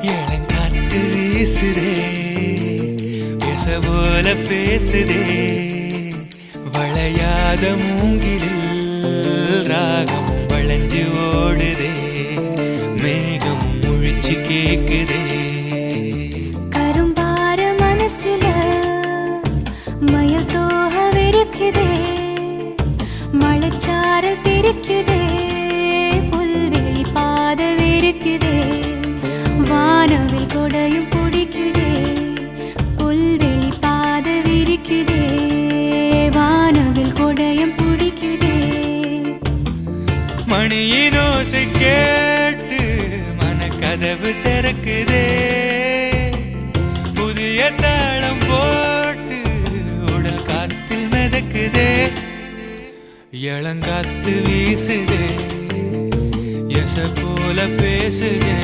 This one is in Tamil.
இளங்காத்து வீசுதே பேச போல பேசுதே வளையாத மூங்கிலில் ராகம் வளைஞ்சு ஓடுதே மேகம் முழிச்சு கேக்குதே கரும்பார மனசுல மயில் தோகவிருக்குதே மழைச்சாரல் தெரிக்குதே புல்வெளி பாதவிருக்குதே வானவில் கொடையும் பிடிக்குதே புல்வெளி பாதவிருக்குதே வானவில் கொடையும் பிடிக்குதே மணியின் ஓசை கேட்டு மனக்கதவு திறக்குதே புதிய தாளம் போட்டு உடல் காத்தில் மிதக்குதே இளங்காத்து வீசுதே எச போல பேசுதே